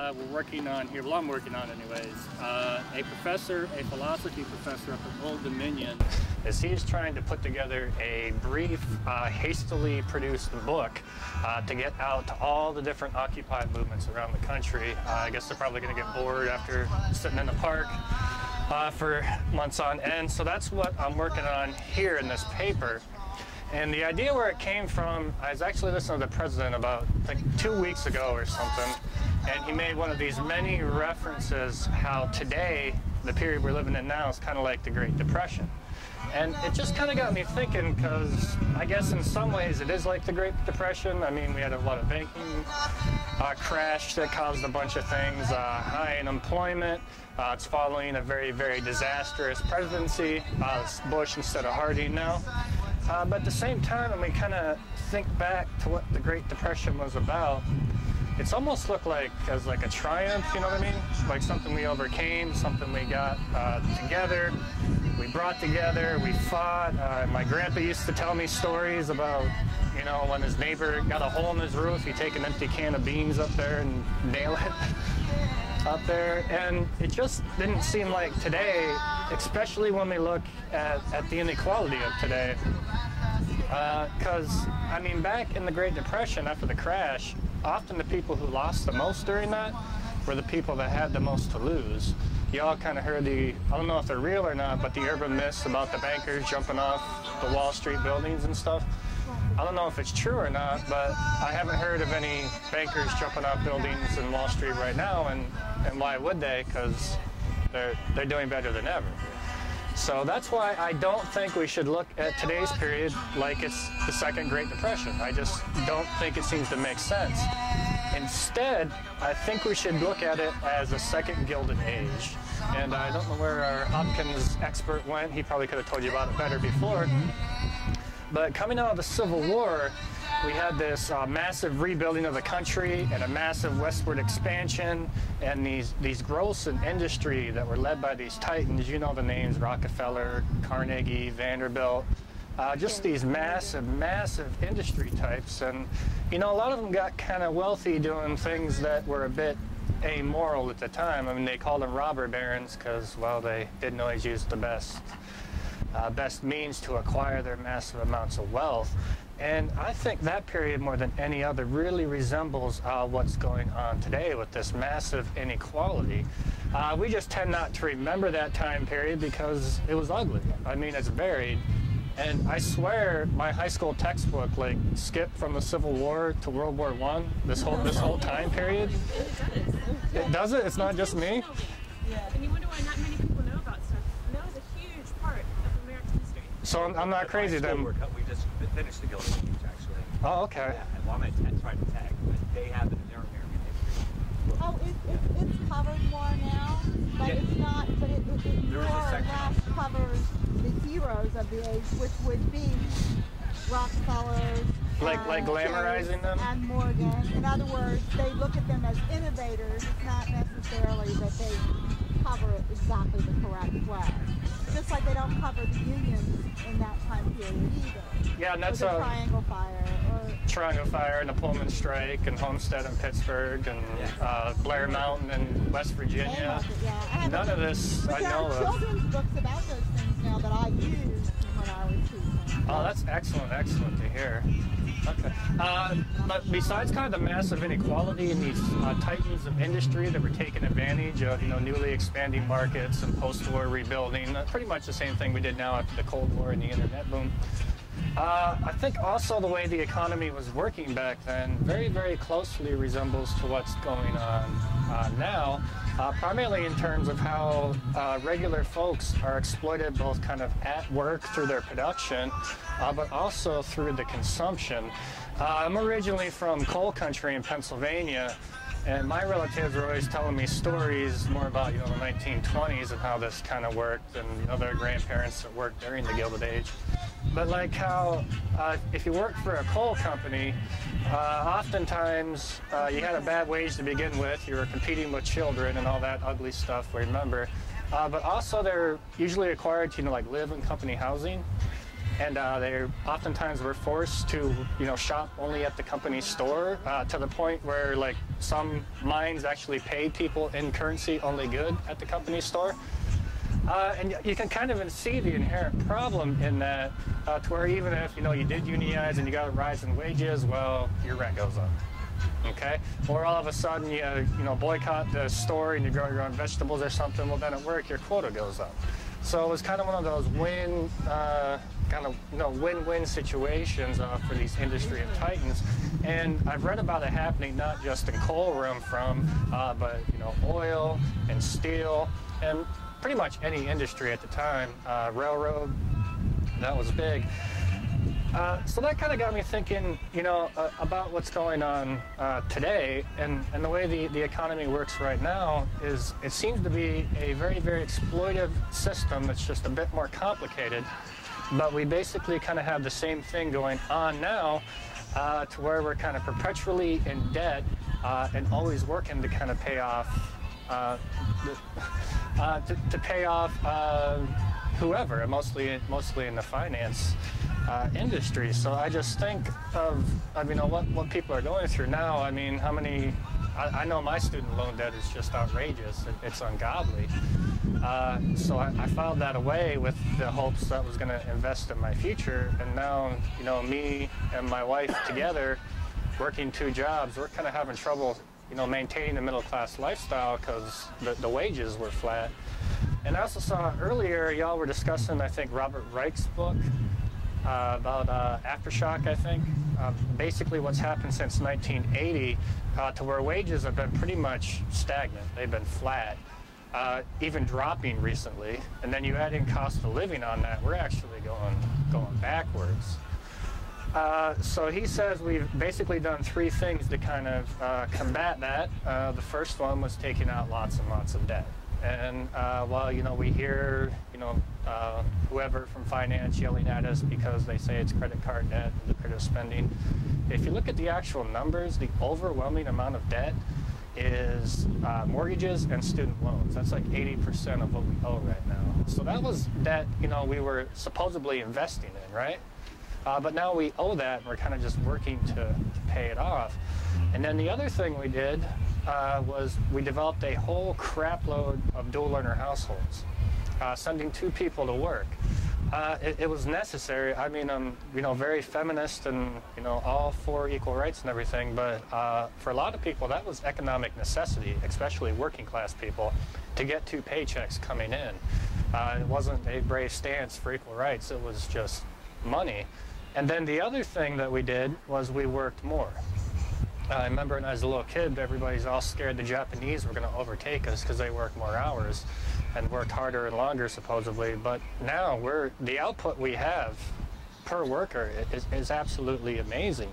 We're working on here, well I'm working on anyways, a philosophy professor up at Old Dominion, is he's trying to put together a brief, hastily produced book to get out to all the different Occupy movements around the country. I guess they're probably going to get bored after sitting in the park for months on end, so that's what I'm working on here in this paper. And the idea where it came from, I was actually listening to the president about like 2 weeks ago or something, and he made one of these many references how today, the period we're living in now, is kind of like the Great Depression. And it just kind of got me thinking, because I guess in some ways it is like the Great Depression. I mean, we had a lot of banking crash that caused a bunch of things, high unemployment. It's following a very, very disastrous presidency. It's Bush instead of Harding now. But at the same time, when we kind of think back to what the Great Depression was about, it's almost looked like as like a triumph, you know what I mean? Like something we overcame, something we got together, we brought together, we fought. My grandpa used to tell me stories about, you know, when his neighbor got a hole in his roof, he'd take an empty can of beans up there and nail it up there. And it just didn't seem like today, especially when we look at the inequality of today. Because, I mean, back in the Great Depression after the crash, often the people who lost the most during that were the people that had the most to lose. You all kind of heard I don't know if they're real or not, but the urban myths about the bankers jumping off the Wall Street buildings and stuff. I don't know if it's true or not, but I haven't heard of any bankers jumping off buildings in Wall Street right now, and why would they? Because they're doing better than ever. So that's why I don't think we should look at today's period like it's the second Great Depression. I just don't think it seems to make sense. Instead, I think we should look at it as a second Gilded Age. And I don't know where our Hopkins expert went. He probably could have told you about it better before. But coming out of the Civil War, we had this massive rebuilding of the country and a massive westward expansion, and these growths in industry that were led by these titans. You know the names: Rockefeller, Carnegie, Vanderbilt. Just these massive, massive industry types. And, you know, a lot of them got kind of wealthy doing things that were a bit amoral at the time. I mean, they called them robber barons because, well, they didn't always use the best means to acquire their massive amounts of wealth. And I think that period, more than any other, really resembles what's going on today with this massive inequality. We just tend not to remember that time period because it was ugly. I mean, it's buried. And I swear my high school textbook, like, skipped from the Civil War to World War I, this whole time period. It does it? It's not just me? Yeah. And you wonder why not many people know about stuff. And that was a huge part of American history. So I'm not crazy then. We just finished the Gilded Age, actually. Oh, okay. Yeah, and well, I'm going to try to tag, but they have it in their American history. Oh, it's covered more now, but Yeah. it's not, but it There more is a or section. less covers the heroes of the age, which would be Rockefellers, Like glamorizing them? and Morgan. In other words, they look at them as innovators. It's not necessarily that they cover it exactly the correct way. Just like they don't cover the unions in that time period either. Yeah, and that's the Triangle Fire. Triangle Fire and the Pullman Strike and Homestead in Pittsburgh and Blair Mountain in West Virginia. None of this I know of. There are children's books about those things now that I used when I was teaching. Oh, that's excellent to hear. Okay. But besides kind of the massive inequality and these titans of industry that were taking advantage of, you know, newly expanding markets and post-war rebuilding, pretty much the same thing we did now after the Cold War and the internet boom. I think also the way the economy was working back then very, very closely resembles to what's going on now, primarily in terms of how regular folks are exploited both kind of at work through their production, but also through the consumption. I'm originally from coal country in Pennsylvania, and my relatives were always telling me stories more about, you know, the 1920s and how this kind of worked, and other grandparents that worked during the Gilded Age. But like how if you worked for a coal company, oftentimes you had a bad wage to begin with. You were competing with children and all that ugly stuff, we remember. But also they're usually required to, you know, like live in company housing. and they oftentimes were forced to, shop only at the company store, to the point where like some mines actually paid people in currency only good at the company store. And you can kind of see the inherent problem in that, to where even if, you did unionize and you got a rise in wages, well, your rent goes up, okay? Or all of a sudden you boycott the store and you grow your own vegetables or something, well then at work your quota goes up. So it was kind of one of those win-win situations for these industry of titans. And I've read about it happening not just in coal where I'm from, but oil and steel and pretty much any industry at the time. Railroad, that was big. So that kind of got me thinking, about what's going on today, and the way the economy works right now is it seems to be a very, very exploitive system that's just a bit more complicated, but we basically kind of have the same thing going on now, to where we're kind of perpetually in debt and always working to kind of pay off to pay off whoever, mostly in the finance industry. So I just think of what people are going through now. I mean, how many? I know my student loan debt is just outrageous. It's ungodly. So I filed that away with the hopes that I was going to invest in my future. And now, me and my wife together, working 2 jobs, we're kind of having trouble, maintaining the middle-class lifestyle because the wages were flat. And I also saw earlier, y'all were discussing, I think, Robert Reich's book about aftershock, I think. Basically what's happened since 1980 to where wages have been pretty much stagnant. They've been flat, even dropping recently. And then you add in cost of living on that, we're actually going backwards. So he says we've basically done 3 things to kind of combat that. The first one was taking out lots and lots of debt. And while we hear whoever from finance yelling at us because they say it's credit card debt, lucrative spending, if you look at the actual numbers, the overwhelming amount of debt is mortgages and student loans. That's like 80% of what we owe right now. So that was debt we were supposedly investing in, right? But now we owe that, and we're kind of just working to pay it off. And then the other thing we did was we developed a whole crap load of dual learner households, sending 2 people to work. It was necessary. I mean, I'm very feminist and all for equal rights and everything, but for a lot of people that was economic necessity, especially working class people, to get 2 paychecks coming in. It wasn't a brave stance for equal rights. It was just money. And then the other thing that we did was we worked more. I remember when I was a little kid, everybody's all scared the Japanese were going to overtake us because they work more hours and worked harder and longer, supposedly. But now the output we have per worker is absolutely amazing.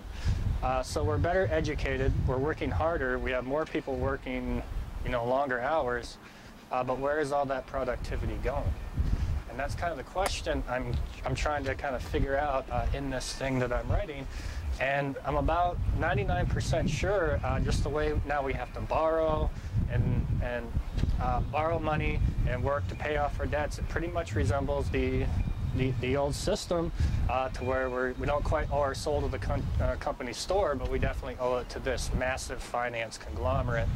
So we're better educated, we're working harder, we have more people working, longer hours, but where is all that productivity going? And that's kind of the question I'm trying to kind of figure out in this thing that I'm writing. And I'm about 99% sure, just the way now we have to borrow and borrow money and work to pay off our debts, it pretty much resembles the old system, to where we don't quite owe our soul to the company store, but we definitely owe it to this massive finance conglomerate.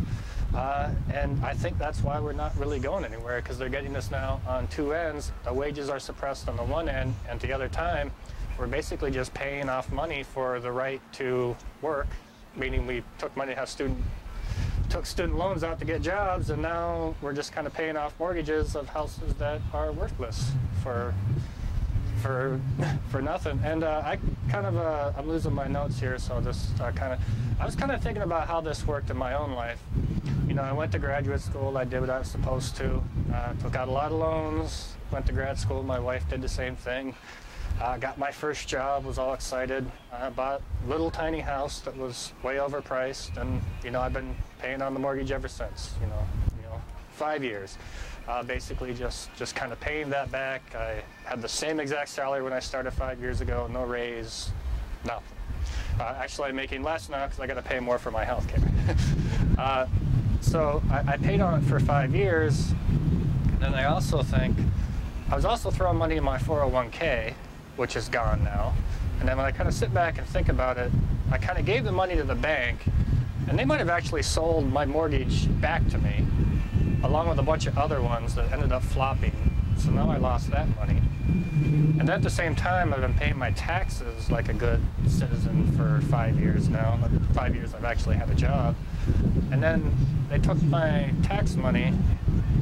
And I think that's why we're not really going anywhere, because they're getting us now on 2 ends. The wages are suppressed on the one end, and the other time, we're basically just paying off money for the right to work, meaning we took money to have took student loans out to get jobs, and now we're just kind of paying off mortgages of houses that are worthless for nothing. And I kind of I'm losing my notes here, so I'll just I was kind of thinking about how this worked in my own life. I went to graduate school, I did what I was supposed to, took out a lot of loans, went to grad school, my wife did the same thing. Got my first job, was all excited. Bought a little tiny house that was way overpriced, and I've been paying on the mortgage ever since. 5 years, basically just kind of paying that back. I had the same exact salary when I started 5 years ago, no raise, nothing. Actually, I'm making less now because I got to pay more for my health care. So I paid on it for 5 years, and then I was also throwing money in my 401k. which is gone now. And then when I kind of sit back and think about it, I kind of gave the money to the bank, and they might have actually sold my mortgage back to me, along with a bunch of other ones that ended up flopping. So now I lost that money. And at the same time, I've been paying my taxes like a good citizen for 5 years now. 5 years I've actually had a job. And then they took my tax money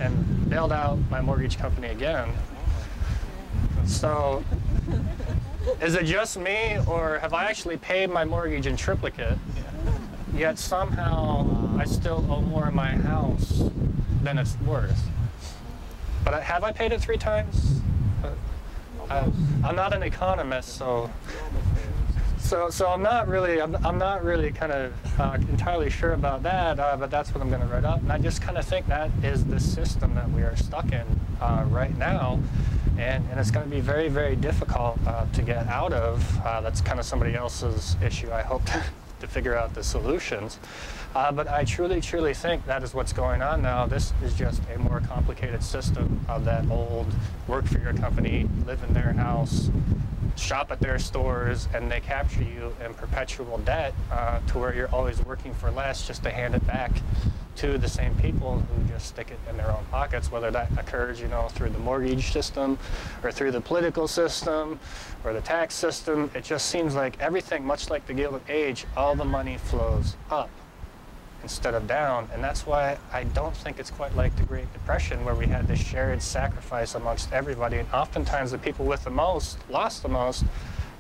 and bailed out my mortgage company again. So is it just me, or have I actually paid my mortgage in triplicate, yet somehow I still owe more in my house than it's worth? But have I paid it 3 times? I'm not an economist, so I'm not really kind of entirely sure about that. But that's what I'm going to write up, and I just kind of think that is the system that we are stuck in right now, and it's going to be very, very difficult to get out of. That's kind of somebody else's issue. I hope to figure out the solutions. But I truly, truly think that is what's going on now. This is just a more complicated system of that old work for your company, live in their house, shop at their stores, and they capture you in perpetual debt to where you're always working for less just to hand it back to the same people who just stick it in their own pockets, whether that occurs, through the mortgage system or through the political system or the tax system. It just seems like everything, much like the Gilded Age, all the money flows up instead of down, and that's why I don't think it's quite like the Great Depression, where we had this shared sacrifice amongst everybody, and oftentimes the people with the most lost the most.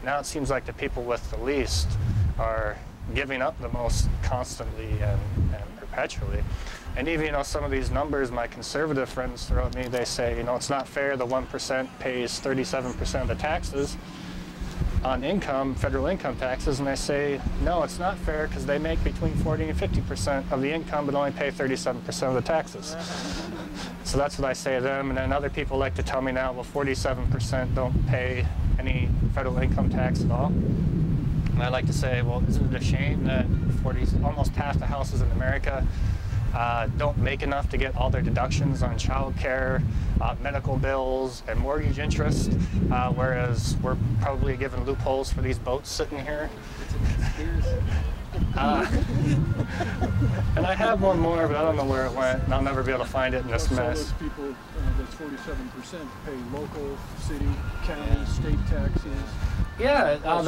Now it seems like the people with the least are giving up the most constantly and perpetually. And even, some of these numbers my conservative friends throw at me, they say, it's not fair, the 1% pays 37% of the taxes on income, federal income taxes, and they say, no, it's not fair because they make between 40 and 50% of the income but only pay 37% of the taxes. So that's what I say to them, and then other people like to tell me now, well, 47% don't pay any federal income tax at all. And I like to say, well, isn't it a shame that almost half the houses in America don't make enough to get all their deductions on child care, medical bills, and mortgage interest, whereas we're probably given loopholes for these boats sitting here. It's a conspiracy. And I have one more, but I don't know where it went, and I'll never be able to find it in this mess. Those people, those 47% pay local, city, county, state taxes. Yeah, all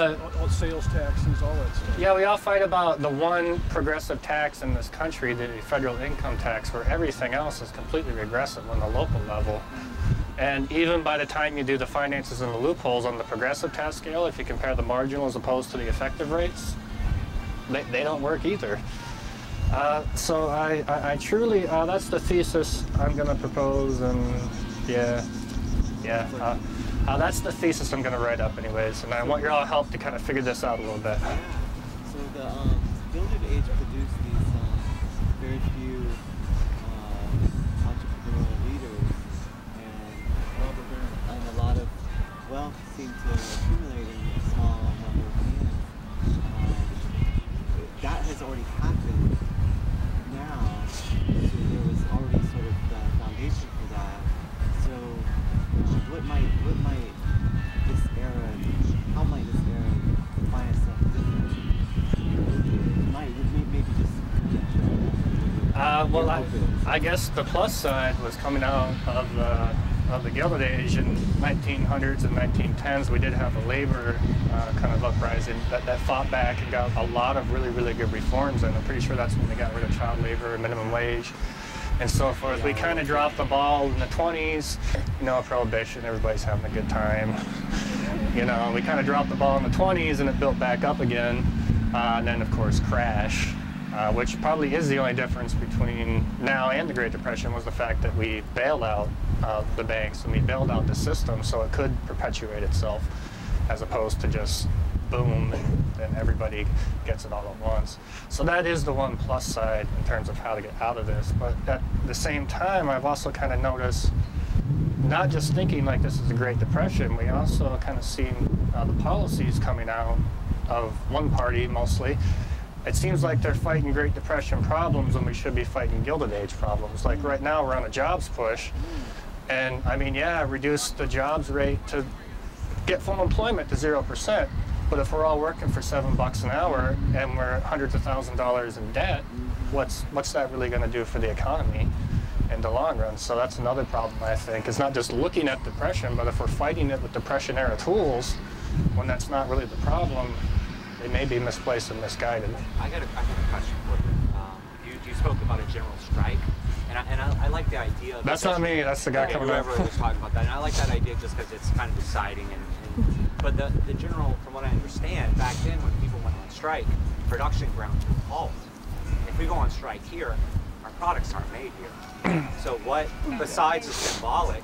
sales taxes, all that stuff. Yeah, we all fight about the one progressive tax in this country, the federal income tax, where everything else is completely regressive on the local level. And even by the time you do the finances and the loopholes on the progressive tax scale, if you compare the marginal as opposed to the effective rates, they don't work either. So I truly, that's the thesis I'm going to propose, and that's the thesis I'm going to write up anyways, and I want your all help to kind of figure this out a little bit. Yeah. So the Gilded Age produced these very few entrepreneurial leaders, and a lot of wealth seemed to accumulate in a small number of hands. That has already happened now, so there was already sort of the foundation for that. So what might this era, how might this era define itself differently? Maybe just well, I guess the plus side was coming out of the Gilded Age in 1900s and 1910s. We did have a labor kind of uprising that fought back and got a lot of really, really good reforms, and I'm pretty sure that's when they got rid of child labor and minimum wage and so forth. We kind of dropped the ball in the 20s, prohibition, everybody's having a good time. We kind of dropped the ball in the 20s and it built back up again. And then, of course, crash, which probably is the only difference between now and the Great Depression, was the fact that we bailed out the banks and we bailed out the system so it could perpetuate itself, as opposed to just boom and everybody gets it all at once. So that is the one plus side in terms of how to get out of this. But at the same time, I've also kind of noticed, not just thinking like this is a Great Depression, we also kind of seen the policies coming out of one party mostly. It seems like they're fighting Great Depression problems when we should be fighting Gilded Age problems. Like right now we're on a jobs push, and I mean, yeah, reduce the jobs rate to get full employment to 0%. But if we're all working for $7 an hour and we're hundreds of thousands of dollars in debt, what's that really going to do for the economy in the long run? So that's another problem, I think. It's not just looking at depression, but if we're fighting it with depression-era tools, when that's not really the problem, they may be misplaced and misguided. I got a question for you. You spoke about a general strike, and I like the idea. That's not me. That's the guy coming up. Whoever was talking about that, and I like that idea just because it's kind of exciting. But the general, from what I understand, back then when people went on strike, production ground to halt. If we go on strike here, our products aren't made here. So what, besides the symbolic,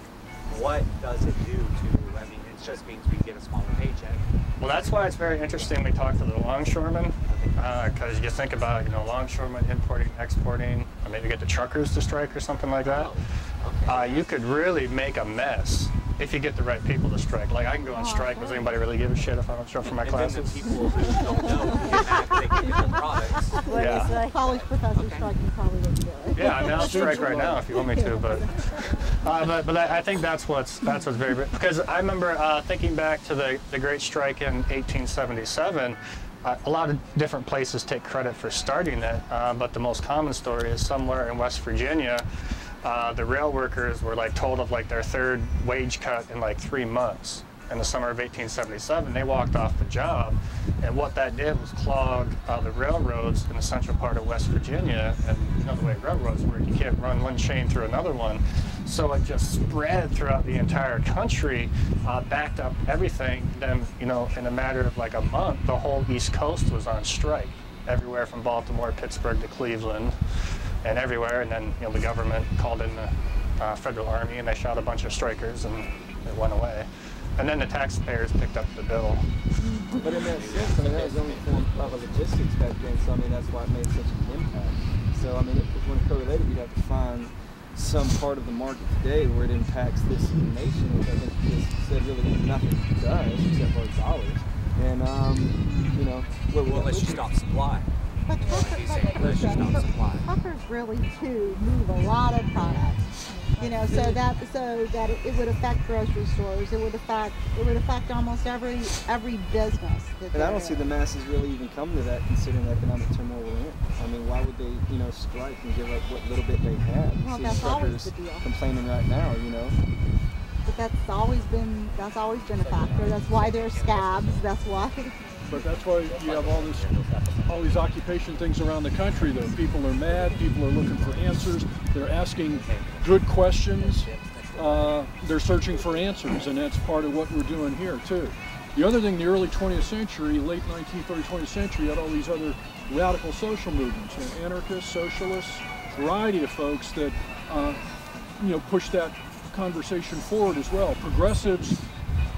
what does it do to? I mean, it just means we get a smaller paycheck. Well, that's why it's very interesting we talk to the longshoremen, because you think about, you know, longshoremen importing, exporting, or maybe get the truckers to strike or something like that. You could really make a mess if you get the right people to strike. Like, I can go on strike. Does anybody really give a shit if I don't show up for my classes? And then the people who don't know get mad they can get their products. Yeah. College professors striking probably wouldn't do it. Yeah, I mean, I'll strike right now if you want me to, but I think that's what's very, because I remember thinking back to the Great Strike in 1877. A lot of different places take credit for starting it, but the most common story is somewhere in West Virginia. The rail workers were like told of like their third wage cut in like 3 months. In the summer of 1877, they walked off the job, and what that did was clog the railroads in the central part of West Virginia. And you know the way railroads work, you can't run one chain through another one. So it just spread throughout the entire country, backed up everything. Then, you know, in a matter of like a month, the whole East Coast was on strike, everywhere from Baltimore, Pittsburgh to Cleveland, and everywhere. And then, you know, the government called in the federal army, and they shot a bunch of strikers, and it went away. And then the taxpayers picked up the bill. But in that sense, I mean, that was only form of a logistics back then, so I mean, that's why it made such an impact. So I mean, if we want to correlate it, we'd have to find some part of the market today where it impacts this nation, which I think you just said really nothing does except for dollars. And, you know, Unless you stop supply. But truckers really too move a lot of products. You know, so that it would affect grocery stores. It would affect almost every business. And I don't see the masses really even come to that, considering the economic turmoil we're in. I mean, why would they, you know, strike and give up what little bit they have? Well, that's always the deal. Complaining right now, you know. But that's always been a factor. That's why there's scabs. That's why. But that's why you have all these occupation things around the country, though. People are mad, people are looking for answers, they're asking good questions, they're searching for answers, and that's part of what we're doing here, too. The other thing, the early 20th century, late 19th, early 20th century, you had all these other radical social movements, you know, anarchists, socialists, variety of folks that, you know, pushed that conversation forward as well. Progressives,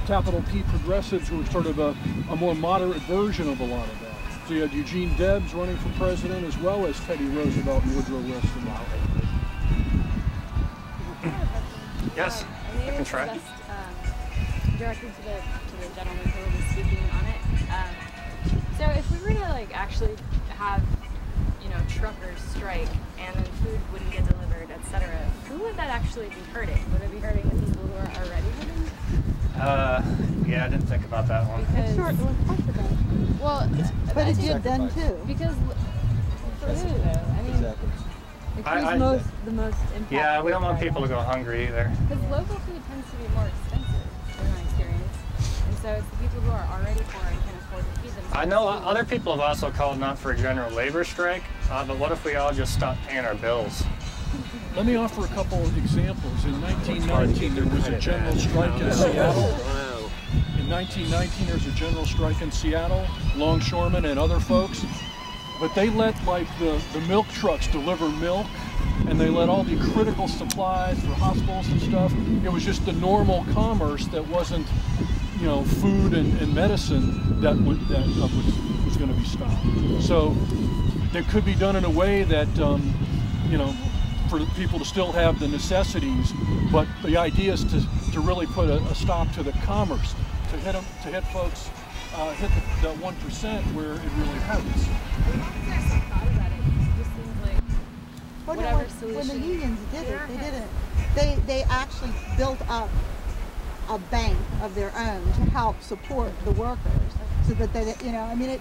capital P progressives, were sort of a more moderate version of a lot of that. So you had Eugene Debs running for president, as well as Teddy Roosevelt and Woodrow Wilson. Yes, I can try. Directed to the gentleman who will be speaking on it. So if we were to like actually have, you know, truckers strike and then food wouldn't get delivered, etc., who would that actually be hurting? Would it be hurting the people who are already hurting? Yeah, I didn't think about that one. But it did then too. Because for who though? I mean, Exactly. who's the most impacted? Yeah, we don't want people to go hungry either. Because local food tends to be more expensive, in my experience. And so it's the people who are already poor and can afford to feed themselves. I know other people have also called not for a general labor strike, but what if we all just stopped paying our bills? Let me offer a couple of examples. In 1919, there was a general strike in Seattle. In 1919, there was a general strike in Seattle, longshoremen and other folks. But they let like the milk trucks deliver milk, and they let all the critical supplies for hospitals and stuff. It was just the normal commerce that wasn't, you know, food and medicine that was going to be stopped. So that could be done in a way that, you know, for people to still have the necessities, but the idea is to really put a stop to the commerce, to hit folks, hit the 1% where it really hurts. When the unions did it, they actually built up a bank of their own to help support the workers, so that they, you know, I mean, it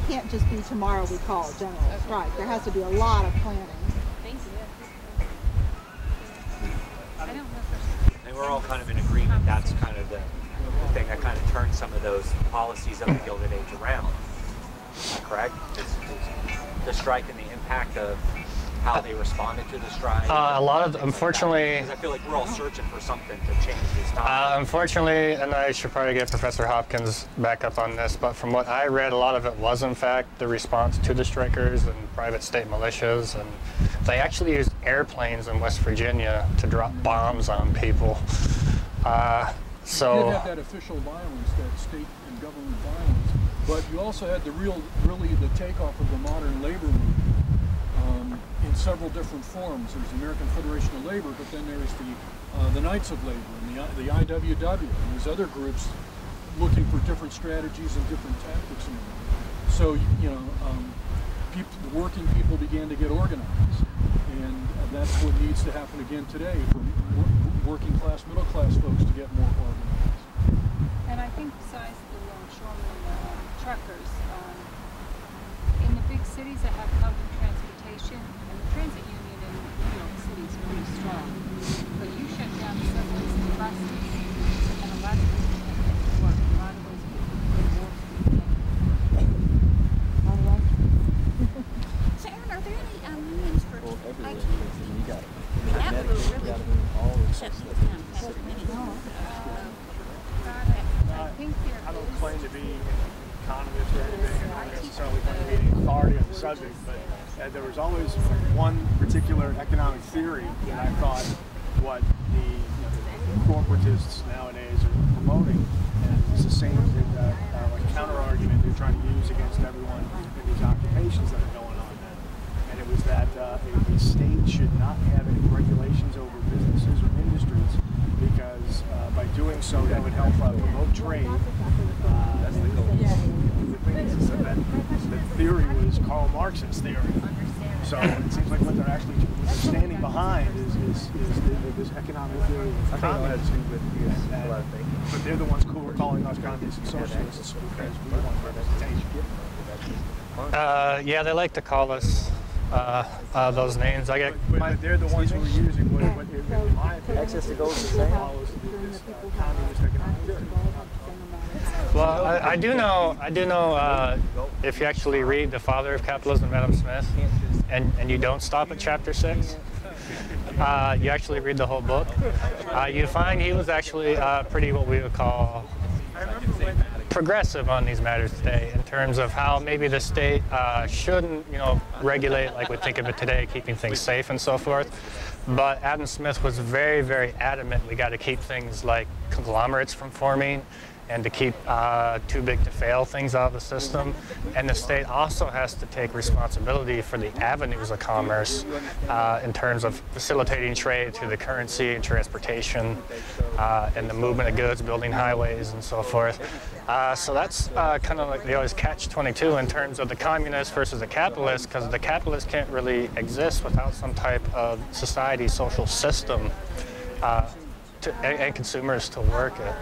can't just be tomorrow we call a general strike. There has to be a lot of planning. Thank you. I don't know And we're all kind of in agreement that's kind of the thing that kind of turned some of those policies of the Gilded Age around. Is that correct? It's the strike and the impact of how they responded to the strike. A lot of, unfortunately, because I feel like we're all searching for something to change this time. unfortunately, and I should probably get Professor Hopkins back up on this, but from what I read, a lot of it was in fact the response to the strikers and private state militias, and they actually used airplanes in West Virginia to drop bombs on people. You did have that official violence, that state and government violence, but you also had really the takeoff of the modern labor movement in several different forms. There's the American Federation of Labor, but then there's the Knights of Labor and the IWW, and there's other groups looking for different strategies and different tactics. So, working people began to get organized, and that's what needs to happen again today for working class, middle class folks to get more organized. And I think besides the longshoremen, truckers, in the big cities that have public transportation, and the transit union in New York City is really strong, but you shut down the subways and the buses, and a lot of people can't get to work. A lot of those people go to work. So Aaron, are there any unions for Everywhere. IT? You got it. We have to Medical, really you got it in all the shut systems. these down past the minute. I think there I don't is- claim to be an economist or anything, and I don't necessarily claim to be an authority on the subject, but there was always one particular economic theory that I thought what the corporatists nowadays are promoting, and it's the same like counter argument they're trying to use against everyone in these occupations that are going on now. And it was that a state should not have any regulations over businesses or industries, because by doing so that would help promote trade. That's the goal. The thing is that the theory was Karl Marx's theory. So it seems like what they're actually standing behind is this economic theory of communism. But they're the ones who are calling us communists and socialists because we want representation. yeah, they like to call us those names. But they're the ones who are using what in my opinion, Access to gold is the same. follows this communist economic theory. Well, I do know if you actually read The Father of Capitalism, Adam Smith, and you don't stop at chapter 6, you actually read the whole book, you find he was actually pretty what we would call progressive on these matters today, in terms of how maybe the state shouldn't, regulate like we think of it today, keeping things safe and so forth. But Adam Smith was very, very adamant we got to keep things like conglomerates from forming, and to keep too big to fail things out of the system. And the state also has to take responsibility for the avenues of commerce in terms of facilitating trade through the currency and transportation and the movement of goods, building highways and so forth. So that's kind of like they always catch-22 in terms of the communist versus the capitalist, because the capitalist can't really exist without some type of society, social system, and consumers to work it.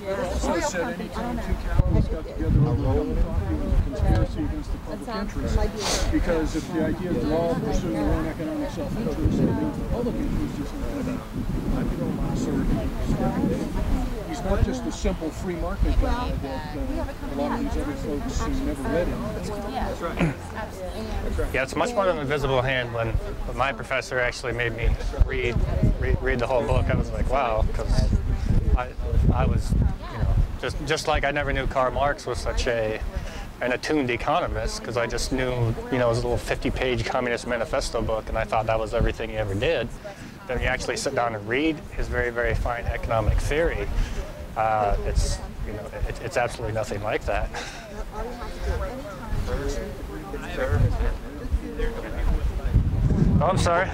Also said anytime two capitalists got together over a cup of coffee, it was a conspiracy against the public interest. Because if the idea that they're all pursuing their own economic self-interest, I think the public interest is absurd. He's not just a simple free market guy that a lot of these other folks who never read him. That's right. Absolutely. Yeah, it's much more than an invisible hand. When my professor actually made me read the whole book, I was like, wow, because I was, just like I never knew Karl Marx was such an attuned economist, because I just knew, it was a little 50-page Communist Manifesto book, and I thought that was everything he ever did. Then you actually sit down and read his very, very fine economic theory. It's absolutely nothing like that. Oh, I'm sorry. I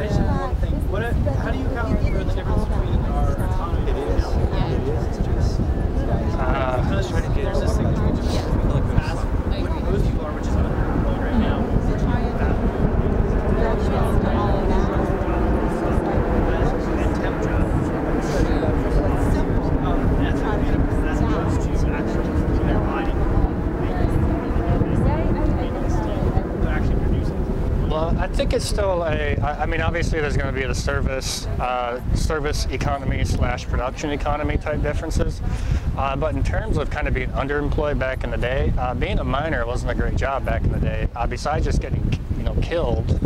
just have one thing. How do you account for the difference between our economy and I'm just trying to get there's this thing between like fast, what most people are, which is unemployed right now. And temp jobs. still I mean, obviously there's going to be the service economy / production economy type differences. But in terms of kind of being underemployed back in the day, being a miner wasn't a great job back in the day. Besides just getting, killed,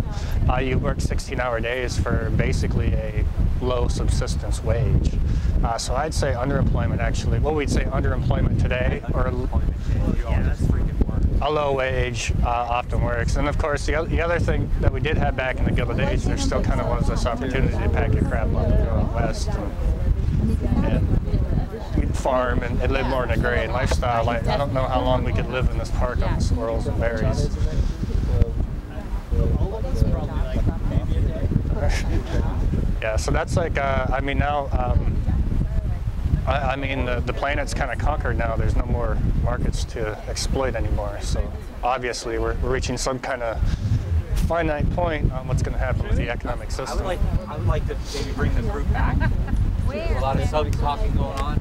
you work 16-hour days for basically a low subsistence wage. So I'd say underemployment actually, we'd say underemployment today, or a low wage often works. And of course, the other thing that we did have back in the Gilded Age, there still kind of was this opportunity to pack your crap up and go out west and farm and live more in a grain lifestyle. I don't know how long we could live in this park on the squirrels and berries. Yeah, so that's like, I mean, now, the planet's kind of conquered now. There's no more markets to exploit anymore. So obviously we're reaching some kind of finite point on what's going to happen with the economic system. I would like to maybe bring the group back. There's a lot of talking going on.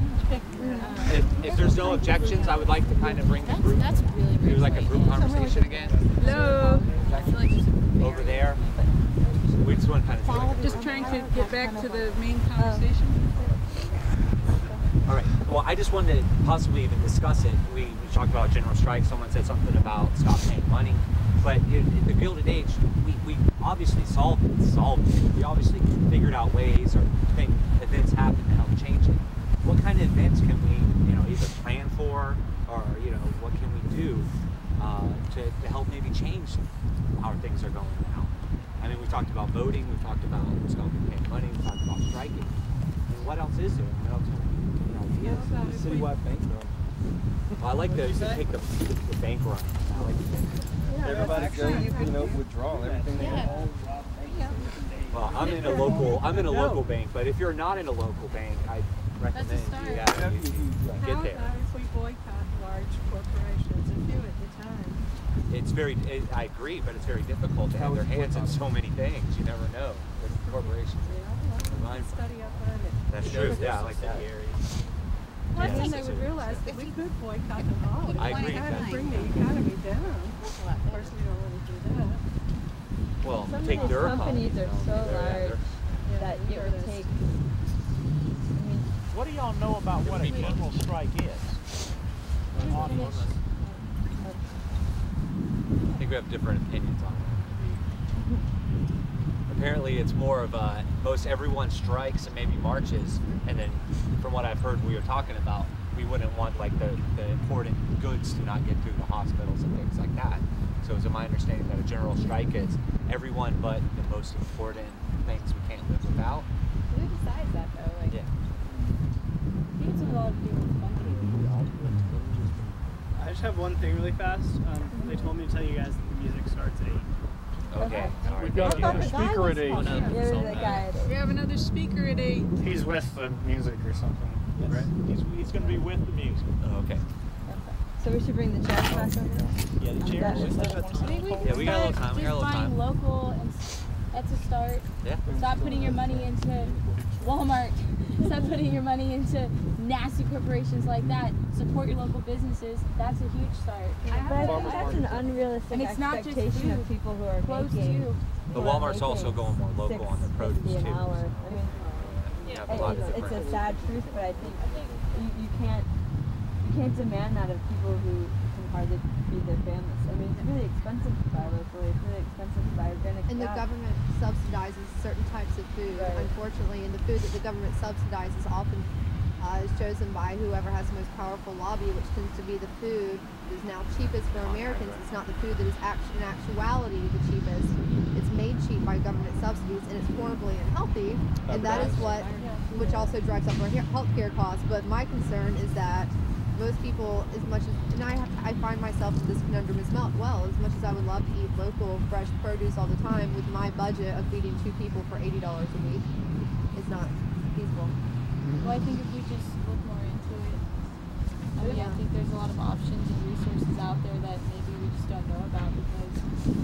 If there's no objections, I would like to kind of bring the group. Do like a group conversation again. Hello. Over there. We just want to kind of do like Just trying to get back to the main conversation. All right. Well, I just wanted to possibly even discuss it. We talked about general strike. Someone said something about stop paying money. But in the Gilded Age, we obviously solved it. We obviously figured out ways or think events happen to help change it. What kind of events can we, either plan for, or what can we do to help maybe change how things are going now? I mean, we talked about voting. We talked about stopping paying money. We talked about striking. I mean, what else is there? What else can we do? Ideas? Citywide bank run. Well, I like to take the bank run. I like the bank run. Everybody goes, withdraw everything they have. Well, I'm in a local bank, but if you're not in a local bank, I recommend you get there. How if we boycott large corporations and do it at the time? I agree, but it's very difficult to have their hands in so many things. You never know. With corporations. Study up on it. That's true. Yeah, I like that. Well, I think they would realize that we could boycott them all. I agree. We had to bring the economy down. Of course, we don't want to do that. Well, Some take of these their companies are so large that it would take. What do y'all know about what a general strike is? I think we have different opinions on it. Apparently, it's more of most everyone strikes and maybe marches, and then from what I've heard we were talking about, we wouldn't want like the important goods to not get through the hospitals and things like that. So is it my understanding that a general strike is everyone but the most important things we can't live without? Who decides that though? Like, Yeah. I think it's a lot of people's company. I just have one thing really fast. They told me to tell you guys that the music starts at 8. Okay. Sorry. We've got another speaker at 8. We have another speaker at 8. He's with the music or something, right? He's going to be with the music. Oh, okay. So we should bring the chairs back over there? Yeah, the chairs. Yeah, we got a little time. We got a little time. Local, and that's a start. Yeah. Stop putting your money into Walmart. Stop putting your money into nasty corporations like that. Support your local businesses. That's a huge start. But that's an unrealistic And it's not just expectation food. of people who are Close making. to. But Walmart's also going more local on their produce $6.50 too. an hour. So I mean, you have a lot of it's different. a sad truth, but I think you can't demand that of people who can hardly feed their families. I mean, it's really expensive to buy locally. It's really expensive to buy organic. And the government subsidizes certain types of food, unfortunately, and the food that the government subsidizes often is chosen by whoever has the most powerful lobby, which tends to be the food that is now cheapest for Americans. It's not the food that is in actuality the cheapest. It's made cheap by government subsidies, and it's horribly unhealthy, and that is which also drives up our healthcare costs. But my concern is that most people, as much as, and I find myself in this conundrum as well, as much as I would love to eat local, fresh produce all the time, with my budget of feeding 2 people for $80 a week, it's not feasible. Well, I think if we just look more into it, I think there's a lot of options and resources out there that maybe we just don't know about because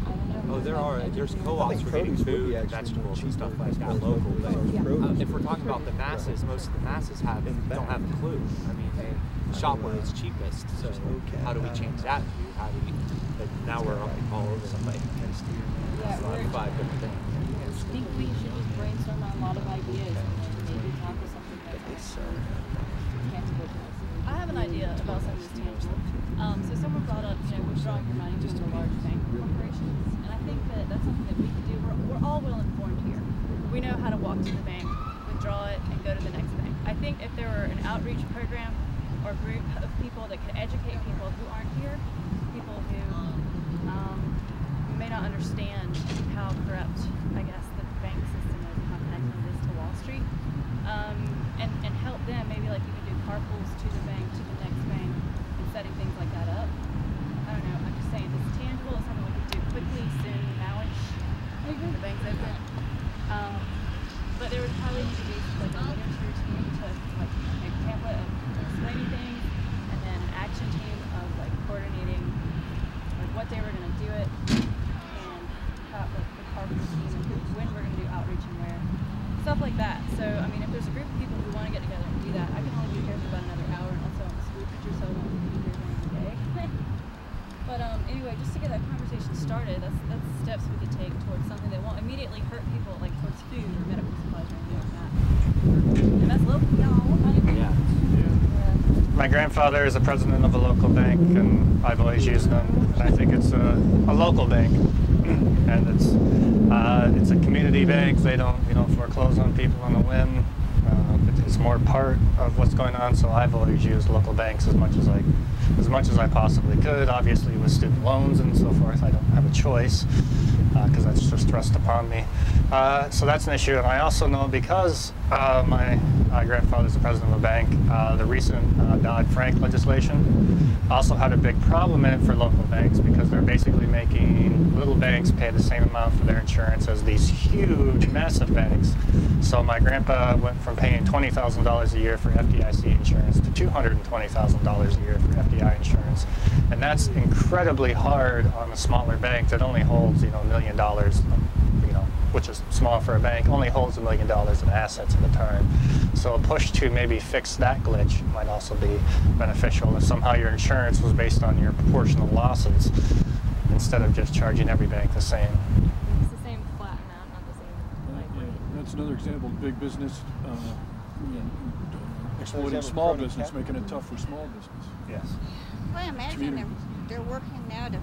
I don't know. Oh, there's co-ops for getting food, and vegetables, and stuff like that local. But if we're talking about the masses, most of the masses don't have a clue. I mean, they shop where it's cheapest. So how do we change that view? But now we're all over the place. Yeah, five different things. I think we should just brainstorm on a lot of ideas and maybe tackle something that's tangible to us. I have an idea about something that's tangible. So someone brought up, withdrawing your money from the large bank corporations, and I think that that's something that we can do. We're all well informed here. We know how to walk to the bank, withdraw it, and go to the next bank. I think if there were an outreach program or group of people that could educate people who aren't here, people who may not understand how corrupt, I guess, the bank system is and how connected it is to Wall Street, and help them. Maybe like you can do carpools to the bank, to the next bank, and setting things like that up. I don't know. I'm just saying it's tangible. It's something we can do quickly, soon, nowish. The bank's open. But there would probably need to be like a literature team to like make a template of explaining things, and then an action team of like coordinating like what day we're going to do it, and how like the carpool team and when we're going to do outreach and where, stuff like that. So I mean, if there's a group of people who want to get together and do that, I can only be here for about another hour, and also I'm a school teacher, so I won't be here during the day. But anyway, just to get that conversation started, that's steps we could take towards something that won't immediately hurt people, like towards food or medical supplies or anything like that. And that's local, y'all. Yeah. My grandfather is the president of a local bank, and I've always used them. And I think it's a local bank, and it's a community bank. They don't foreclose on people on a whim. It's more part of what's going on. So I've always used local banks as much as I possibly could. Obviously, with student loans and so forth, I don't have a choice because that's just thrust upon me. So that's an issue. And I also know because my grandfather's the president of a bank, the recent Dodd-Frank legislation also had a big problem in it for local banks because they're basically making little banks pay the same amount for their insurance as these huge, massive banks. So my grandpa went from paying $20,000 a year for FDIC insurance to $220,000 a year for FDI insurance. And that's incredibly hard on a smaller bank that only holds, $1 million, which is small for a bank, only holds $1 million in assets at a time. So a push to maybe fix that glitch might also be beneficial if somehow your insurance was based on your proportional losses instead of just charging every bank the same. It's the same flat amount, not the same rate. That's another example of big business exploiting small business, making it tough for small business. Yes. Well, I imagine they're working now to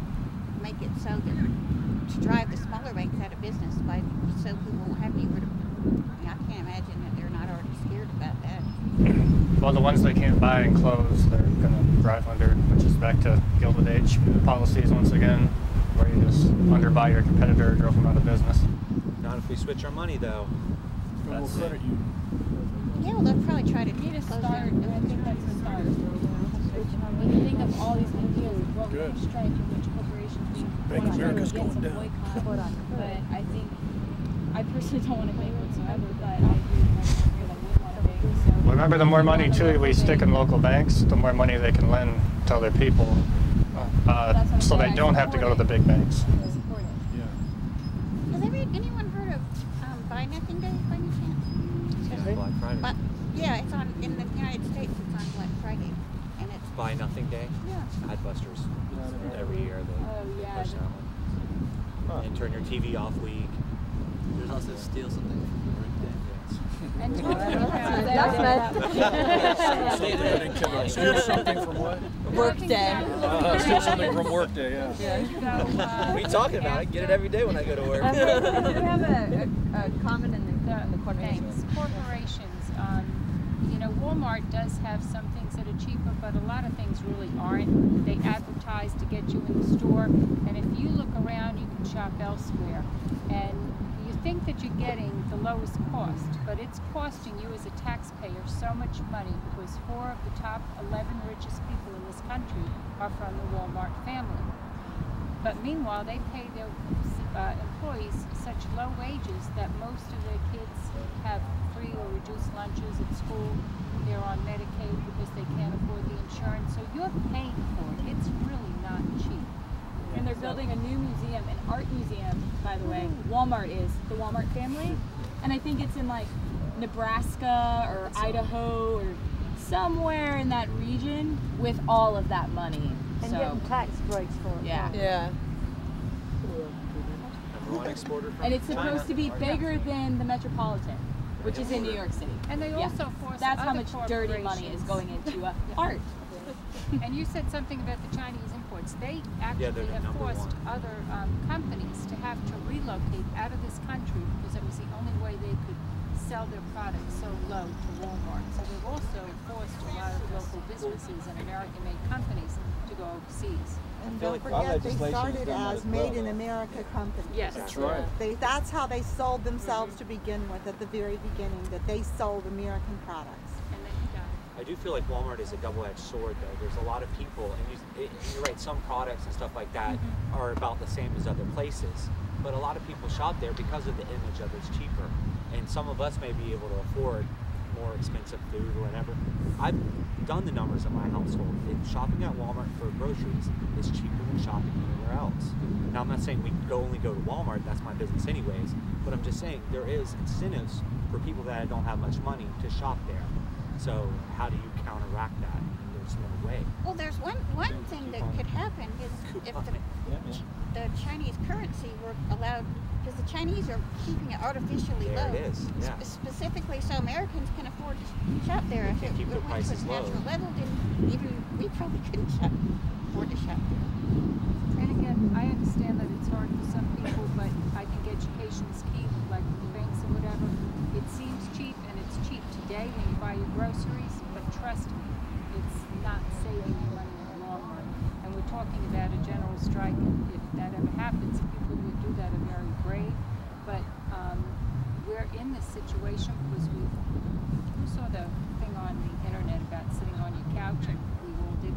make it so that to drive the smaller banks out of business so people won't have anywhere to. I can't imagine that they're not already scared about that. Well, the ones they can't buy and close, they're going to drive under, which is back to Gilded Age policies once again, where you just underbuy your competitor, drove them out of business. Not if we switch our money, though. We'll credit you. Yeah, well, they'll probably try to Need a close start, down. and I think that's a start. When you think of all these new deals, what we're going to strike and which corporations we Bank want to America's get going some down. boycott. But I think, I personally don't want to make whatsoever, but I agree with everyone here that would want to make. So Well, remember, the more money, too, we stick in local banks, the more money they can lend to other people, so they don't have to go to the big banks. I support it. Yeah. Has anyone heard of Buy Nothing Day by any chance? Black Friday. But yeah, it's on in the United States. It's on Black Friday, and it's Buy Nothing Day. yeah. Adbusters. Every year they yeah, push that one. And turn your TV off week. There's also steal something from the workday. And Steal something from what? Workday. Steal something from Workday, yeah. What are you talking about? I get it every day when I go to work. We have a comment in the corner. Thanks. Corporations. Walmart does have some things that are cheaper, but a lot of things really aren't. They advertise to get you in the store, and if you look around, you can shop elsewhere. And you think that you're getting the lowest cost, but it's costing you as a taxpayer so much money because 4 of the top 11 richest people in this country are from the Walmart family. But meanwhile, they pay their employees such low wages that most of their kids have free or reduced lunches at school. They're on Medicaid because they can't afford the insurance. So you're paying for it. It's really not cheap. And they're building a new museum, an art museum, by the way. Walmart is, the Walmart family. And I think it's in like Nebraska or Idaho or somewhere in that region with all of that money. And so, getting tax breaks for it. Yeah. Yeah. We're one exporter from And it's China. supposed to be bigger than the Metropolitan, which is in New York City. And they also force That's how other much dirty money is going into art. And you said something about the Chinese imports. They they're actually the have number forced one. other companies to have to relocate out of this country because it was the only way they could sell their products so low to Walmart. So they've also forced a lot of local businesses and American-made companies to go overseas. And feel don't like forget, they legislation started has done that as as made well, in though. America companies. Yes. That's right. That's how they sold themselves to begin with at the very beginning, that they sold American products. And then you got I do feel like Walmart is a double-edged sword, though. There's a lot of people, and you're right, some products and stuff like that are about the same as other places. But a lot of people shop there because of the image of it's cheaper. And some of us may be able to afford more expensive food or whatever. I've done the numbers in my household. Shopping at Walmart for groceries is cheaper than shopping anywhere else. Now, I'm not saying we only go to Walmart. That's my business anyways. But I'm just saying there is incentives for people that don't have much money to shop there. So how do you counteract that? There's no way. Well, there's one thing that could happen is if the Chinese currency were allowed, because the Chinese are keeping it artificially There low. it is, yeah. Specifically so Americans can afford to shop there. If it keep their went to prices its low. natural level, then even we probably couldn't afford to shop there. And again, I understand that it's hard for some people, but I think education is key, like with the banks and whatever. It seems cheap, and it's cheap today when you buy your groceries, but trust me, it's not saving you money in the long run. And we're talking about a general strike, and if that ever happens, people who do that are very brave. But we're in this situation because we saw the thing on the internet about sitting on your couch, and we all did